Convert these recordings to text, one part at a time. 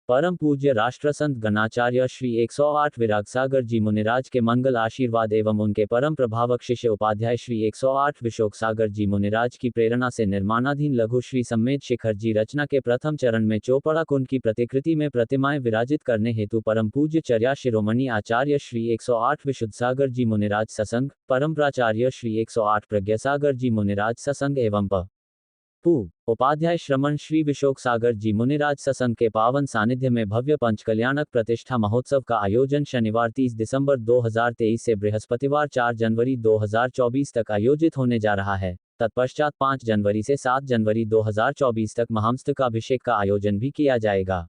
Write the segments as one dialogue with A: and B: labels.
A: परम पूज्य राष्ट्रसंत गणाचार्य श्री 108 विराग सागर जी मुनिराज के मंगल आशीर्वाद एवं उनके परम प्रभावक शिष्य उपाध्याय श्री 108 विशोक सागर जी मुनिराज की प्रेरणा से निर्माणाधीन लघु श्री सम्मेद शिखर जी रचना के प्रथम चरण में चौपड़ा कुंड की प्रतिकृति में प्रतिमाएं विराजित करने हेतु परम पूज्य चर्या शिरोमणि आचार्य श्री 108 विशुद्ध सागर जी मुनिराज ससंग, परम प्राचार्य श्री 108 प्रज्ञा सागर जी मुनिराज ससंग एवं उपाध्याय श्रमण श्री विशोक सागर जी मुनिराज ससंग के पावन सानिध्य में भव्य पंचकल्याणक प्रतिष्ठा महोत्सव का आयोजन शनिवार 30 दिसंबर 2023 से बृहस्पतिवार 4 जनवरी 2024 तक आयोजित होने जा रहा है। तत्पश्चात 5 जनवरी से 7 जनवरी 2024 तक महामस्तकाभिषेक का आयोजन भी किया जाएगा।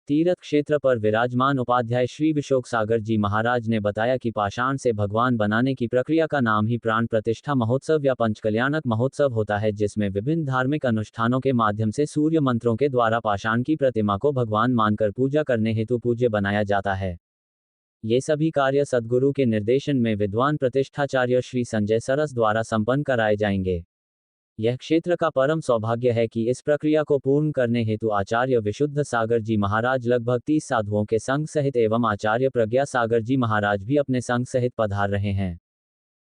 A: तीर्थ क्षेत्र पर विराजमान उपाध्याय श्री विशोक सागर जी महाराज ने बताया कि पाषाण से भगवान बनाने की प्रक्रिया का नाम ही प्राण प्रतिष्ठा महोत्सव या पंचकल्याणक महोत्सव होता है, जिसमें विभिन्न धार्मिक अनुष्ठानों के माध्यम से सूर्य मंत्रों के द्वारा पाषाण की प्रतिमा को भगवान मानकर पूजा करने हेतु पूज्य बनाया जाता है। ये सभी कार्य सद्गुरु के निर्देशन में विद्वान प्रतिष्ठाचार्य श्री संजय सरस द्वारा संपन्न कराए जाएंगे। यह क्षेत्र का परम सौभाग्य है कि इस प्रक्रिया को पूर्ण करने हेतु आचार्य विशुद्ध सागर जी महाराज लगभग 30 साधुओं के संघ सहित एवं आचार्य प्रज्ञा सागर जी महाराज भी अपने संघ सहित पधार रहे हैं।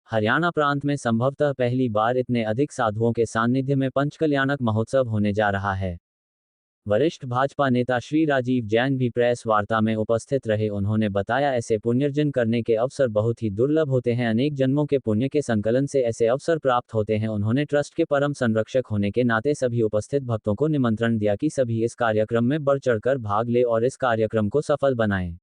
A: हरियाणा प्रांत में संभवतः पहली बार इतने अधिक साधुओं के सान्निध्य में पंचकल्याणक महोत्सव होने जा रहा है। वरिष्ठ भाजपा नेता श्री राजीव जैन भी प्रेस वार्ता में उपस्थित रहे। उन्होंने बताया, ऐसे पुण्यर्जन करने के अवसर बहुत ही दुर्लभ होते हैं। अनेक जन्मों के पुण्य के संकलन से ऐसे अवसर प्राप्त होते हैं। उन्होंने ट्रस्ट के परम संरक्षक होने के नाते सभी उपस्थित भक्तों को निमंत्रण दिया कि सभी इस कार्यक्रम में बढ़ चढ़कर भाग ले और इस कार्यक्रम को सफल बनाएं।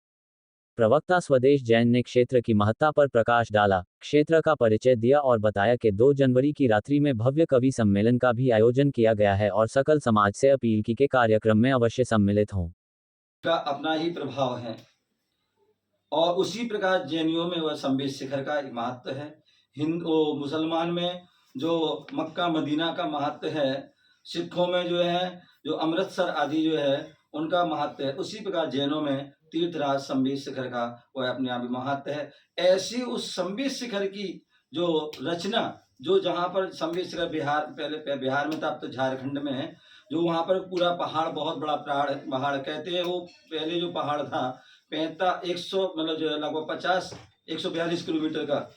A: प्रवक्ता स्वदेश जैन ने क्षेत्र की महत्ता पर प्रकाश डाला, क्षेत्र का परिचय दिया और बताया कि 2 जनवरी की रात्रि में भव्य कवि सम्मेलन का भी आयोजन किया गया है और सकल समाज से अपील की के कार्यक्रम में अवश्य सम्मिलित हों।
B: का अपना ही प्रभाव है और उसी प्रकार जैनियों में वह सम्मेद शिखर का एक महत्व है। हिंदू मुसलमान में जो मक्का मदीना का महत्व है, सिखों में जो है जो अमृतसर आदि जो है उनका महत्व है, उसी प्रकार जैनों में तीर्थराज सम्मेद शिखर का वह अपने आप महत्व है। ऐसी उस सम्मेद शिखर की जो रचना, जो जहाँ पर सम्मेद शिखर बिहार, पहले बिहार में था, अब तो झारखंड में है, जो वहाँ पर पूरा पहाड़, बहुत बड़ा पहाड़ कहते हैं। वो पहले जो पहाड़ था 100 मतलब जो लगभग 142 किलोमीटर का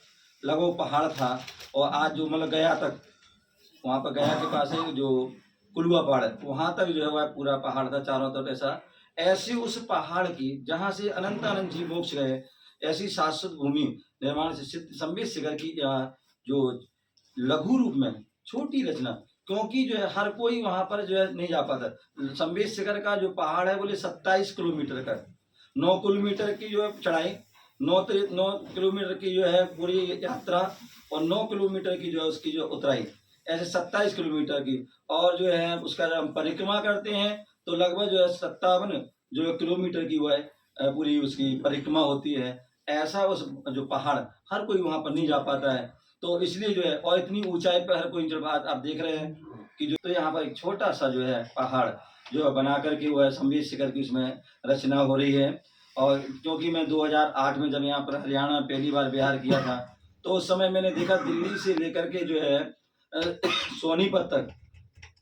B: लगभग पहाड़ था और आज जो मतलब गया तक, वहाँ पर गया के पास है जो कुलुआ पहाड़ है, वहाँ तक जो है वह पूरा पहाड़ था चारों तरफ। ऐसी उस पहाड़ की जहाँ से अनंत अनंत जीव मोक्ष गए, ऐसी शाश्वत भूमि निर्माण से सम्मेद शिखर की जो लघु रूप में छोटी रचना, क्योंकि जो है हर कोई वहां पर जो है नहीं जा पाता। सम्मेद शिखर का जो पहाड़ है बोले 27 किलोमीटर का, 9 किलोमीटर की जो है चढ़ाई, 9 किलोमीटर की जो है पूरी यात्रा और 9 किलोमीटर की जो है उसकी जो उतराई, ऐसे 27 किलोमीटर की। और जो है उसका जब हम परिक्रमा करते हैं तो लगभग जो है 57 जो किलोमीटर की वो है पूरी उसकी परिक्रमा होती है। ऐसा उस जो पहाड़ हर कोई वहां पर नहीं जा पाता है, तो इसलिए जो है, और इतनी ऊंचाई पर हर कोई, जब आप देख रहे हैं कि जो तो यहाँ पर एक छोटा सा जो है पहाड़ जो है बना करके वो है सम्मेद शिखर की उसमें रचना हो रही है। और क्योंकि मैं 2008 में जब यहाँ पर हरियाणा पहली बार बिहार किया था, तो उस समय मैंने देखा दिल्ली से लेकर के जो है सोनीपत तक,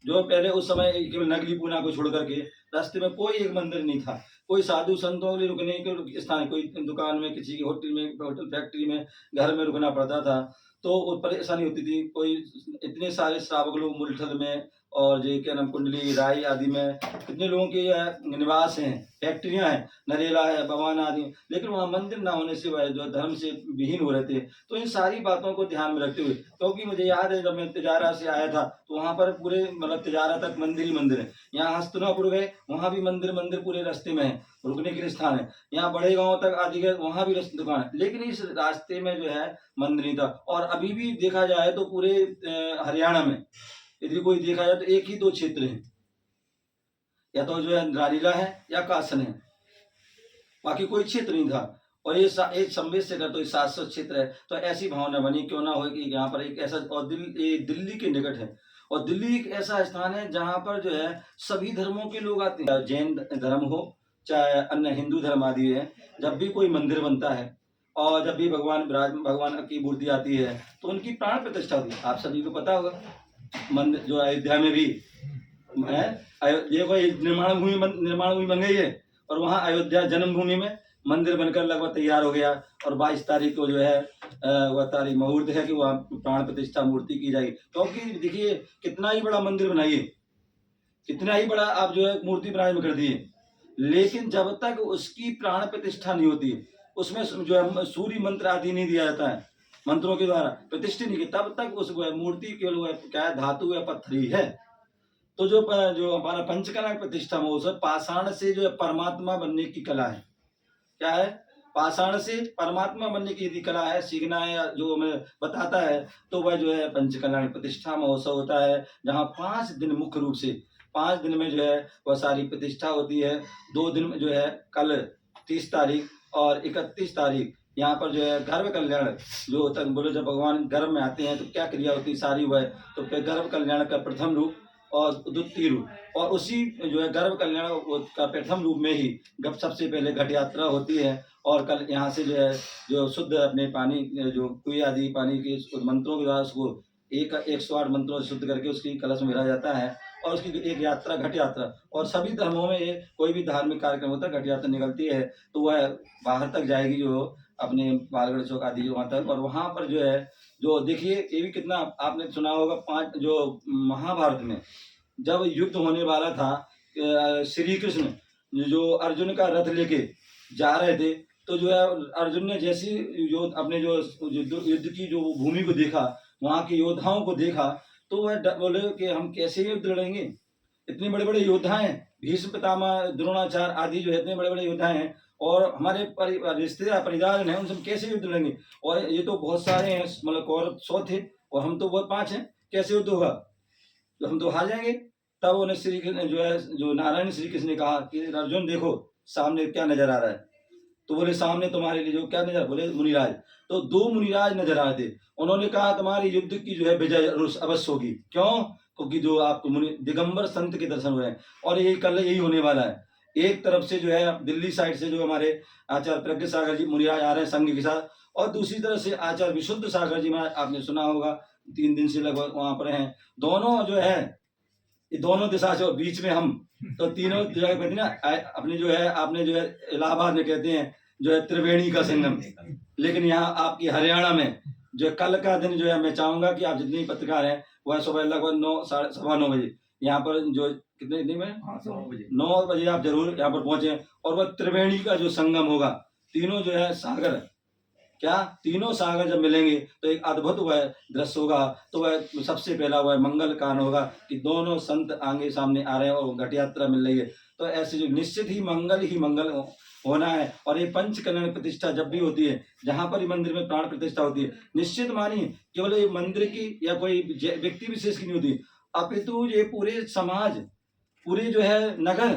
B: जो पहले उस समय केवल नगली पूना को छोड़ करके रास्ते में कोई एक मंदिर नहीं था, कोई साधु संतों के लिए रुकने के स्थान, कोई दुकान में, किसी की होटल में, होटल फैक्ट्री में, घर में रुकना पड़ता था, तो परेशानी होती थी। कोई इतने सारे श्रावक लोग मुलठल में और जो क्या नाम कुंडली राय आदि में इतने लोगों के निवास हैं, फैक्ट्रियां हैं, नरेला है, भवान आदि, लेकिन वहाँ मंदिर ना होने से वह जो धर्म से विहीन हो रहे थे। तो इन सारी बातों को ध्यान में रखते हुए, क्योंकि मुझे याद है जब मैं तिजारा से आया था तो वहाँ पर पूरे मतलब तिजारा तक मंदिर ही मंदिर है। यहाँ हस्तनापुर गए, वहाँ भी मंदिर पूरे रास्ते में है, रुकने के लिए स्थान है। यहाँ बड़े गांव तक आदि गए, वहाँ भी दुकान है, लेकिन इस रास्ते में जो है मंदिर नहीं था। और अभी भी देखा जाए तो पूरे हरियाणा में यदि कोई देखा जाए तो एक ही 2 क्षेत्र हैं, या तो जो है रारीला है या कासन है, बाकी कोई क्षेत्र नहीं था। और ये एक सम्मेद शिखर तो 700 क्षेत्र है। तो ऐसी भावना बनी, क्यों ना हो कि यहाँ पर एक ऐसा, और दिल्ली के निकट है, और दिल्ली एक ऐसा स्थान है जहाँ पर जो है सभी धर्मों के लोग आते हैं, जैन धर्म हो चाहे अन्य हिंदू धर्म आदि है। जब भी कोई मंदिर बनता है और जब भी भगवान की मूर्ति आती है तो उनकी प्राण प्रतिष्ठा होती है। आप सभी को पता होगा, मंदिर जो अयोध्या में भी है, ये कोई निर्माण भूमि बन गई है, और वहाँ अयोध्या जन्मभूमि में मंदिर बनकर लगभग तैयार हो गया। और 22 तारीख को जो है वह तारीख मुहूर्त है कि वहाँ प्राण प्रतिष्ठा मूर्ति की जाएगी। क्योंकि देखिए कितना ही बड़ा मंदिर बनाइए, कितना ही बड़ा आप जो है मूर्ति बनाए में कर दिए, लेकिन जब तक उसकी प्राण प्रतिष्ठा नहीं होती, उसमें जो है सूर्य मंत्र आदि नहीं दिया जाता है, मंत्रों के द्वारा प्रतिष्ठित नहीं की, तब तक उस मूर्ति केवल वह क्या है, धातु या पत्थर ही है। तो जो हमारा पंचकला प्रतिष्ठा महोत्सव पाषाण से जो है परमात्मा बनने की कला है। क्या है? पाषाण से परमात्मा बनने की यदि कला है, सीखना है, या जो हमें बताता है, तो वह जो है पंचकल्याण प्रतिष्ठा महोत्सव होता है, जहाँ 5 दिन मुख्य रूप से 5 दिन में जो है वह सारी प्रतिष्ठा होती है। 2 दिन में जो है कल 30 तारीख और 31 तारीख यहाँ पर जो है गर्भ कल्याण जो तक बोले, जब भगवान गर्भ में आते हैं तो क्या क्रिया होती है सारी वह, तो फिर गर्भ कल्याण का प्रथम रूप और द्वितीय रूप, और उसी जो है गर्भ कल्याण का प्रथम रूप में ही सबसे पहले घट यात्रा होती है। और कल यहाँ से जो है जो शुद्ध अपने पानी जो कुएं आदि पानी के मंत्रों के द्वारा उसको 108 मंत्रों से शुद्ध करके उसकी कलश में भरा जाता है, और उसकी एक यात्रा घट यात्रा, और सभी धर्मों में ये कोई भी धार्मिक कार्यक्रम होता है घट यात्रा निकलती है, तो वह बाहर तक जाएगी जो अपने बालगढ़ चौक आदि जो वहाँ तक। और वहाँ पर जो है जो देखिए ये भी कितना आपने सुना होगा, 5 जो महाभारत में जब युद्ध होने वाला था, श्री कृष्ण जो अर्जुन का रथ लेके जा रहे थे, तो जो है अर्जुन ने जैसी जो अपने जो युद्ध की जो भूमि को देखा, वहाँ के योद्धाओं को देखा, तो वह बोले कि हम कैसे युद्ध लड़ेंगे, इतने बड़े बड़े योद्धा हैं, भीष्म पितामह द्रोणाचार्य आदि जो है इतने बड़े बड़े योद्धा हैं, और हमारे रिश्तेदार परिवार हैं, उनसे हम कैसे युद्ध लड़ेंगे, और ये तो बहुत सारे हैं, मतलब कौरव 100 थे और हम तो बहुत 5 हैं, कैसे युद्ध होगा, तो हम तो हार जाएंगे। तब उन्हें श्री कृष्ण जो है जो नारायण श्री कृष्ण ने कहा कि अर्जुन देखो सामने क्या नजर आ रहा है, तो बोले सामने तुम्हारे लिए जो क्या नजर, बोले मुनिराज। तो 2 मुनिराज नजर आ रहे थे, उन्होंने कहा तुम्हारी युद्ध की जो है विजय अवश्य होगी। क्यों? क्योंकि जो आपको मुनि दिगंबर संत के दर्शन हो रहे हैं, और यही कल यही होने वाला है। एक तरफ से जो है दिल्ली साइड से जो हमारे आचार्य प्रज्ञ सागर जी मुनिराज आ रहे हैं संघ के साथ, और दूसरी तरफ से आचार्य विशुद्ध सागर जी महाराज, आपने सुना होगा 3 दिन से लगभग वहां पर हैं। दोनों जो है ये दोनों दिशा से, बीच में हम, तो तीनों जो है कहते ना अपने जो है आपने जो है इलाहाबाद में कहते हैं जो है त्रिवेणी का संगम, लेकिन यहाँ आपकी हरियाणा में जो कल का दिन जो है मैं चाहूंगा कि आप जितने पत्रकार हैं वह सुबह लगभग 9 सवा 9 बजे यहाँ पर जो कितने दिन में 9 बजे आप जरूर यहाँ पर पहुंचे, और वह त्रिवेणी का जो संगम होगा, तीनों जो है सागर, क्या तीनों सागर जब मिलेंगे तो एक अद्भुत वह दृश्य होगा। तो वह सबसे पहला वह मंगल कारण होगा कि दोनों संत आगे सामने आ रहे हैं और घट यात्रा मिल रही है, तो ऐसे जो निश्चित ही मंगल होना है। और ये पंच कल्याण प्रतिष्ठा जब भी होती है, जहां पर मंदिर में प्राण प्रतिष्ठा होती है, निश्चित मानिए केवल ये मंदिर की या कोई व्यक्ति विशेष की नहीं होती, अपितु ये पूरे समाज, पूरे जो है नगर,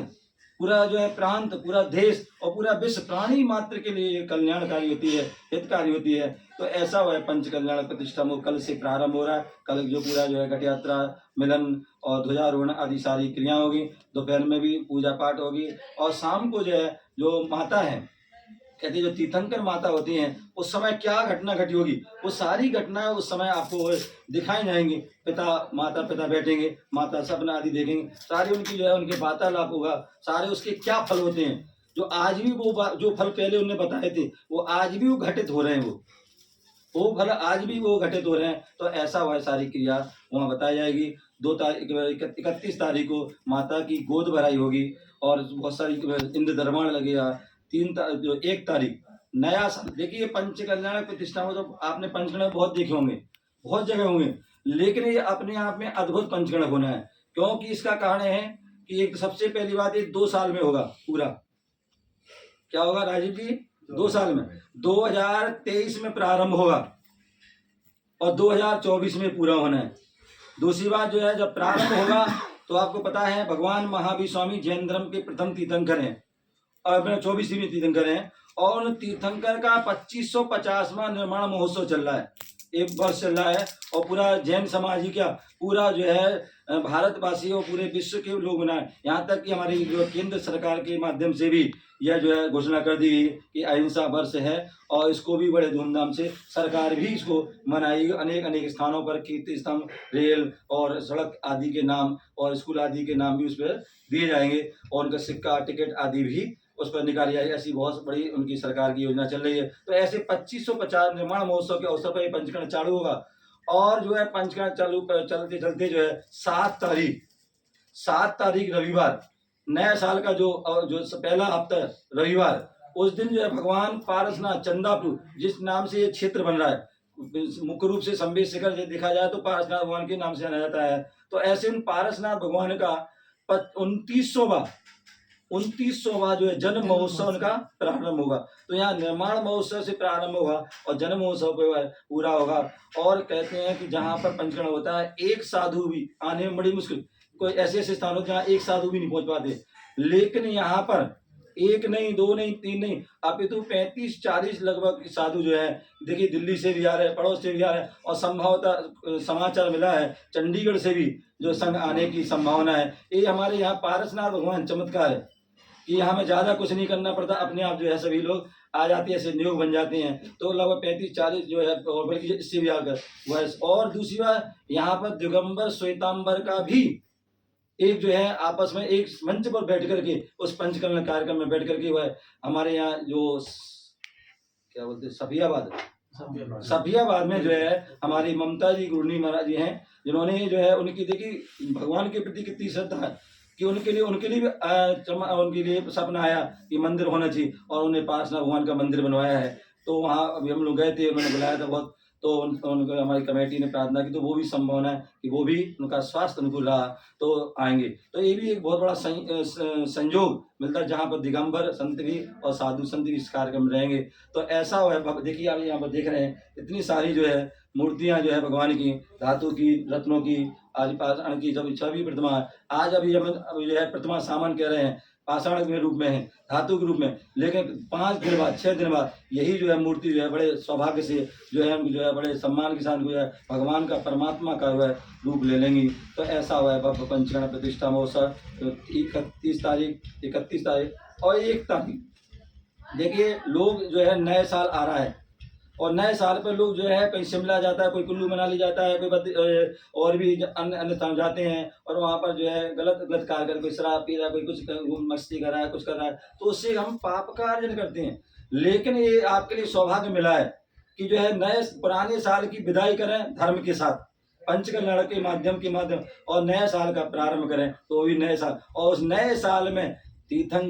B: पूरा जो है प्रांत, पूरा देश और पूरा विश्व प्राणी मात्र के लिए कल्याणकारी होती है, हितकारी होती है। तो ऐसा वह पंच कल्याण प्रतिष्ठा कल से प्रारंभ हो रहा है। कल जो पूरा जो है घट यात्रा, मिलन और ध्वजारोहण आदि सारी क्रिया होगी, दोपहर में भी पूजा पाठ होगी, और शाम को जो है जो माता है, कहते जो तीर्थंकर माता होती हैं, उस समय क्या घटना घटी होगी, वो सारी घटनाएं उस समय आपको दिखाई जाएंगी। माता पिता बैठेंगे, माता सपना आदि देखेंगे, सारी उनकी जो है उनके वार्तालाप होगा, सारे उसके क्या फल होते हैं, जो आज भी वो जो फल पहले उन्होंने बताए थे वो आज भी वो घटित हो रहे हैं, वो फल आज भी वो घटित हो रहे हैं। तो ऐसा वह सारी क्रिया वहाँ बताई जाएगी। 31 तारीख को माता की गोद भराई होगी, और बहुत सारी इंद्र दरबार लगेगा। 1 तारीख नया साल। देखिए पंच कल्याण प्रतिष्ठा में तो आपने पंचकर्ण बहुत देखे होंगे, बहुत जगह होंगे, लेकिन ये अपने आप में अद्भुत पंचकर्ण होना है। क्योंकि इसका कारण है कि एक सबसे पहली बात ये 2 साल में होगा पूरा। क्या होगा राजीव जी? 2 साल में 2023 में प्रारंभ होगा और 2024 में पूरा होना है। दूसरी बात जो है जब प्रारंभ होगा तो आपको पता है भगवान महावीर स्वामी जैन धर्म के प्रथम तीर्थंकर हैं, और 24वीं तीर्थंकर हैं, और उन तीर्थंकर का 2550वां निर्माण महोत्सव चल रहा है, एक वर्ष चल रहा है। और पूरा जैन समाज ही क्या पूरा जो है भारतवासी और पूरे विश्व के लोग मनाए। यहाँ तक कि हमारी जो केंद्र सरकार के माध्यम से भी यह जो है घोषणा कर दी गई कि अहिंसा वर्ष है, और इसको भी बड़े धूमधाम से सरकार भी इसको मनाएगी। अनेक स्थानों पर कीर्ति स्तंभ, रेल और सड़क आदि के नाम और स्कूल आदि के नाम भी उस पर दिए जाएंगे, और उनका सिक्का टिकट आदि भी उस पर निकाली जाए, ऐसी बहुत बड़ी उनकी सरकार की योजना चल रही है। तो ऐसे 2550 निर्माण महोत्सव के अवसर पर ये पंचकर्म चालू होगा। और जो है पंचकर्म चालू चलते चलते जो है 7 तारीख रविवार, नया साल का जो पहला हफ्ता रविवार, उस दिन जो है भगवान पारसनाथ चंदापुर, जिस नाम से ये क्षेत्र बन रहा है, मुख्य रूप से संबित शिखर से देखा जाए तो पारसनाथ भगवान के नाम से जाना जाता है। तो ऐसे उन पारसनाथ भगवान का 29वां जो है जन्म महोत्सव उनका प्रारंभ होगा। तो यहाँ निर्माण महोत्सव से प्रारंभ होगा और जन्म महोत्सव पूरा होगा। और कहते हैं कि जहाँ पर पंचकर्म होता है, एक साधु भी आने में बड़ी मुश्किल, कोई ऐसे ऐसे स्थान होते हैं जहाँ एक साधु भी नहीं पहुंच पाते, लेकिन यहाँ पर एक नहीं, दो नहीं, तीन नहीं, अपितु 35-40 लगभग साधु जो है, देखिए दिल्ली से भी आ रहे हैं, पड़ोस से भी आ रहे हैं, और संभवतः समाचार मिला है चंडीगढ़ से भी जो संघ आने की संभावना है। ये हमारे यहाँ पारसनाथ भगवान चमत्कार है कि यहाँ में ज्यादा कुछ नहीं करना पड़ता, अपने आप जो है सभी लोग आ जाते हैं, संयोग बन जाते हैं। तो लगभग 35-40 जो है, और बल्कि इससे भी आकर वह। और दूसरी बात, यहाँ पर दिगंबर श्वेतांबर का भी एक जो है आपस में एक मंच पर बैठ करके उस पंचकर्म कार्यक्रम में बैठ करके वह हमारे यहाँ जो क्या बोलते हैं सफियाबाद में जो है हमारी ममता जी गुरनी महाराज जी हैं, जिन्होंने जो है उनकी देखी भगवान के प्रति कितनी श्रद्धा है कि उनके लिए भी उनके लिए सपना आया कि मंदिर होना चाहिए, और उन्हें पार्श्वनाथ भगवान का मंदिर बनवाया है। तो वहाँ अभी हम लोग गए थे, उन्होंने बुलाया था बहुत, तो उनको हमारी कमेटी ने प्रार्थना की, तो वो भी संभावना है कि वो भी उनका स्वास्थ्य अनुकूल रहा तो आएंगे। तो ये भी एक बहुत बड़ा संयोग मिलता है जहाँ पर दिगंबर संत भी और साधु संत भी इस कार्यक्रम में रहेंगे। तो ऐसा है, देखिए आप यहाँ पर देख रहे हैं इतनी सारी जो है मूर्तियां जो है भगवान की, धातु की, रत्नों की, आज पाषाण की, जब छवि प्रतिमा है। आज अभी हम जो है प्रतिमा सामान कह रहे हैं, पाषाण के रूप में है, धातु के रूप में, लेकिन 5 दिन बाद 6 दिन बाद यही जो है मूर्ति जो है बड़े सौभाग्य से जो है बड़े सम्मान के साथ जो है भगवान का, परमात्मा का जो है रूप ले लेंगी। तो ऐसा हुआ है भव्य पंचकर्म प्रतिष्ठा महोत्सव 31 तारीख और 1 तारीख। देखिए लोग जो है नए साल आ रहा है, और नए साल पर लोग जो है कहीं शिमला जाता है, कोई कुल्लू मनाली जाता है, कोई और भी अन्य स्थान जाते हैं, और वहाँ पर जो है गलत कार्य कर, कोई शराब पी रहा है, कोई कुछ मस्ती कर रहा है, कुछ कर रहा है, तो उससे हम पाप का अर्जन करते हैं। लेकिन ये आपके लिए सौभाग्य मिला है कि जो है नए पुराने साल की विदाई करें धर्म के साथ, पंचकर्म के माध्यम और नए साल का प्रारंभ करें, तो भी नए साल, और उस नए साल में तीर्थंकर